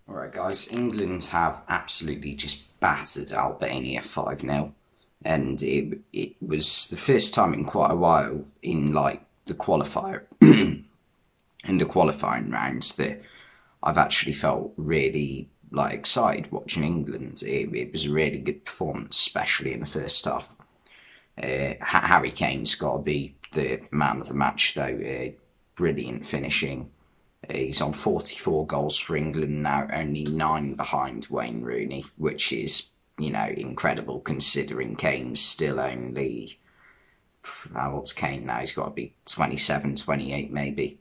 Alright guys, England have absolutely just battered Albania 5-0, and it was the first time in quite a while in like the qualifier in the qualifying rounds that I've actually felt really like excited watching England. It was a really good performance, especially in the first half. Harry Kane's got to be the man of the match though. Brilliant finishing. He's on 44 goals for England now, only 9 behind Wayne Rooney, which is, incredible considering Kane's still only, what's Kane now? He's got to be 27, 28 maybe.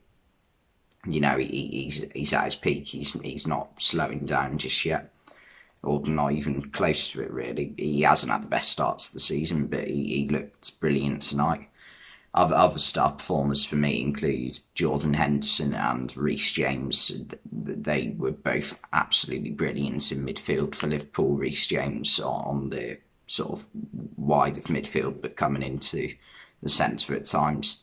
He's at his peak. He's not slowing down just yet, or not even close to it really. He hasn't had the best start to the season, but he looked brilliant tonight. Other star performers for me include Jordan Henderson and Reece James. They were both absolutely brilliant in midfield for Liverpool. Reece James on the sort of wide of midfield, but coming into the centre at times.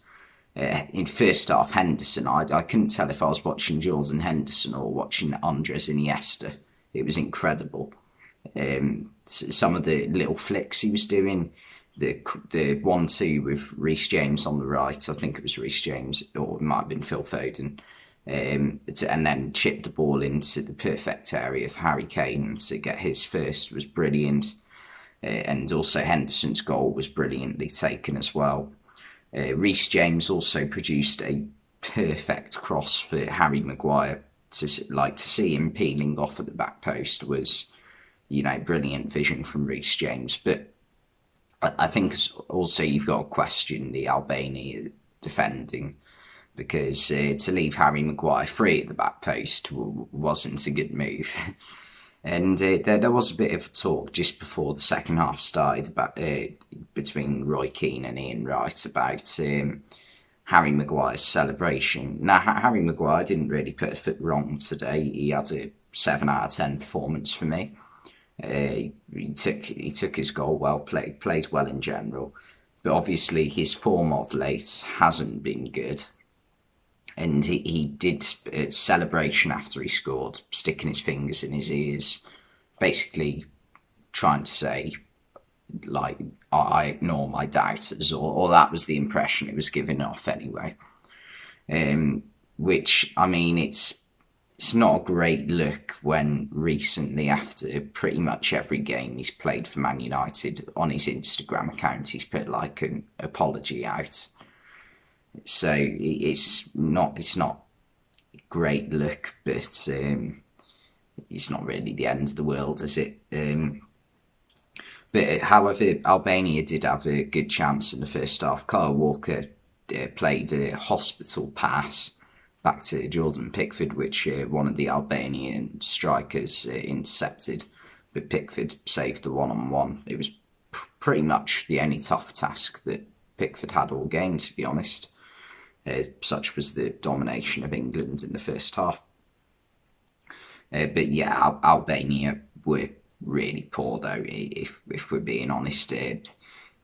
In first half, Henderson, I couldn't tell if I was watching Jordan Henderson or watching Andres Iniesta. It was incredible. Some of the little flicks he was doing, the 1-2 with Reece James on the right, I think it was Reece James, or it might have been Phil Foden, and then chip the ball into the perfect area for Harry Kane to get his first was brilliant. And also Henderson's goal was brilliantly taken as well. Reece James also produced a perfect cross for Harry Maguire. To see him peeling off at the back post was, brilliant vision from Reece James. But I think also you've got to question the Albania defending, because to leave Harry Maguire free at the back post wasn't a good move. And there was a bit of talk just before the second half started about between Roy Keane and Ian Wright about Harry Maguire's celebration. Now, Harry Maguire didn't really put a foot wrong today. He had a 7 out of 10 performance for me. He took his goal well, played well in general, but obviously his form of late hasn't been good. And he did a celebration after he scored, sticking his fingers in his ears, basically trying to say, like, I ignore my doubters, or that was the impression it was giving off anyway. Which, I mean, it's not a great look when recently, after pretty much every game he's played for Man United, on his Instagram account he's put like an apology out. So it's not a great look, but it's not really the end of the world, is it? But however, Albania did have a good chance in the first half. Kyle Walker played a hospital pass back to Jordan Pickford, which one of the Albanian strikers intercepted, but Pickford saved the one-on-one. It was pretty much the only tough task that Pickford had all game, to be honest. Such was the domination of England in the first half. But yeah, Albania were really poor though, if we're being honest.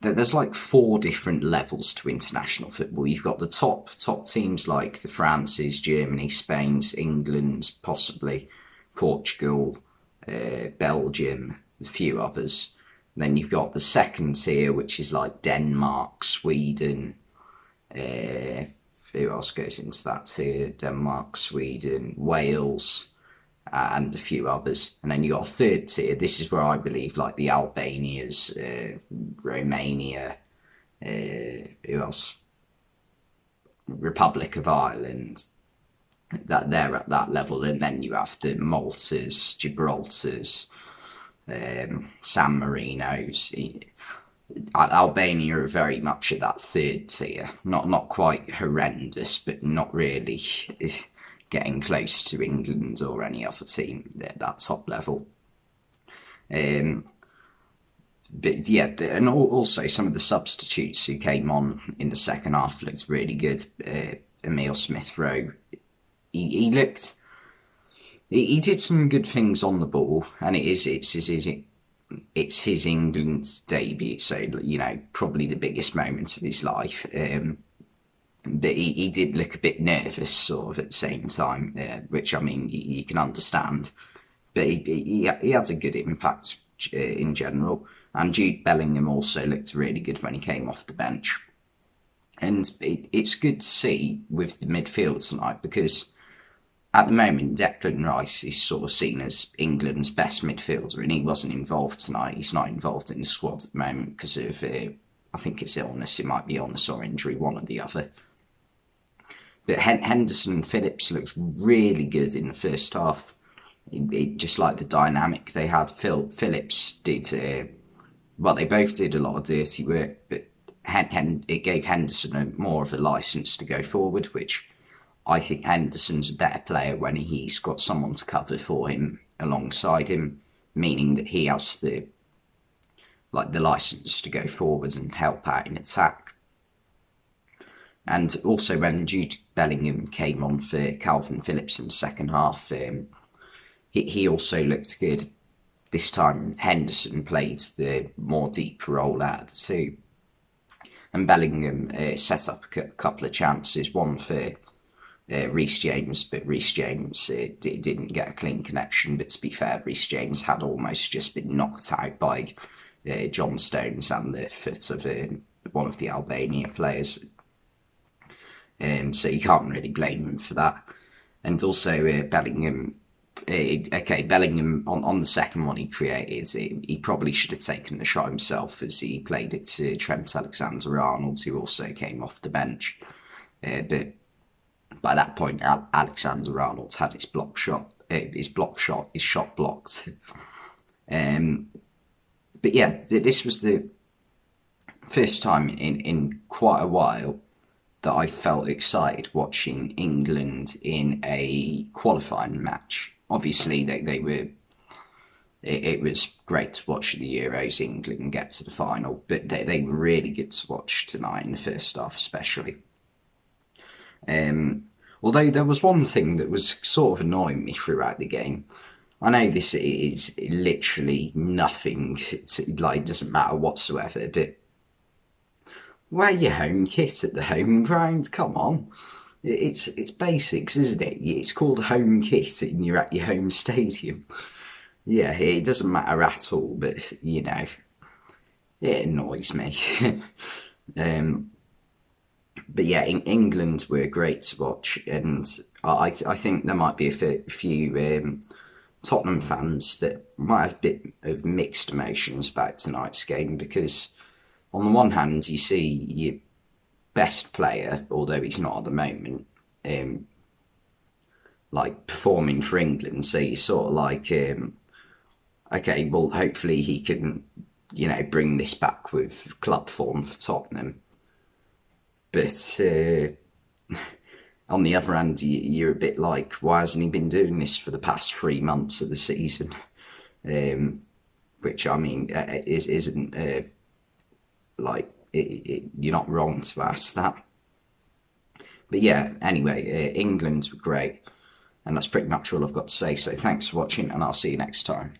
There's like 4 different levels to international football. You've got the top teams like the France's, Germany, Spain's, England's, possibly Portugal, Belgium, a few others. And then you've got the second tier, which is like Denmark, Sweden. Who else goes into that tier? Denmark, Sweden, Wales, and a few others. And then you got a third tier. This is where I believe like the Albanias, Romania, who else? Republic of Ireland. That they're at that level. And then you have the Maltas, Gibraltars, San Marinos. Albania are very much at that third tier. Not quite horrendous, but not really getting close to England or any other team at that top level. But yeah, and also some of the substitutes who came on in the second half looked really good. Emil Smith-Rowe, he did some good things on the ball, and it's his England debut, so probably the biggest moment of his life. But he did look a bit nervous, sort of, at the same time, which, I mean, you can understand. but he had a good impact in general. And Jude Bellingham also looked really good when he came off the bench. And it's good to see with the midfield tonight, because at the moment Declan Rice is sort of seen as England's best midfielder, and he wasn't involved tonight. He's not involved in the squad at the moment because of, I think it's illness. It might be illness or injury, one or the other. But Henderson and Phillips looked really good in the first half. Just like the dynamic they had. Phillips did, well, they both did a lot of dirty work, but it gave Henderson more of a licence to go forward, which I think Henderson's a better player when he's got someone to cover for him alongside him, meaning that he has the licence to go forwards and help out in attack. And also when Jude Bellingham came on for Calvin Phillips in the second half, he also looked good. This time Henderson played the more deep role out of the two. And Bellingham set up a couple of chances, one for Reece James, but Reece James didn't get a clean connection. But to be fair, Reece James had almost just been knocked out by John Stones and the foot of one of the Albania players. So you can't really blame him for that. And also Bellingham, Bellingham on the second one he created, he probably should have taken the shot himself, as he played it to Trent Alexander-Arnold, who also came off the bench. But by that point, Alexander-Arnold had his shot blocked. But yeah, this was the first time in quite a while that I felt excited watching England in a qualifying match. Obviously, they were. It was great to watch the Euros, England get to the final, but they were really good to watch tonight in the first half, especially. Although there was one thing that was sort of annoying me throughout the game. I know this is literally nothing, doesn't matter whatsoever, but wear your home kit at the home ground. Come on, it's basics, isn't it? It's called home kit, and you're at your home stadium. Yeah, it doesn't matter at all, but it annoys me. But yeah, England were great to watch, and I think there might be a few Tottenham fans that might have a bit of mixed emotions about tonight's game, because on the one hand, you see your best player, although he's not at the moment, performing for England. So you're sort of like, okay, well, hopefully he can, bring this back with club form for Tottenham. But on the other hand, you're a bit like, why hasn't he been doing this for the past 3 months of the season? Which, I mean, isn't... you're not wrong to ask that. But yeah, anyway, England were great, and that's pretty much all I've got to say. So thanks for watching, and I'll see you next time.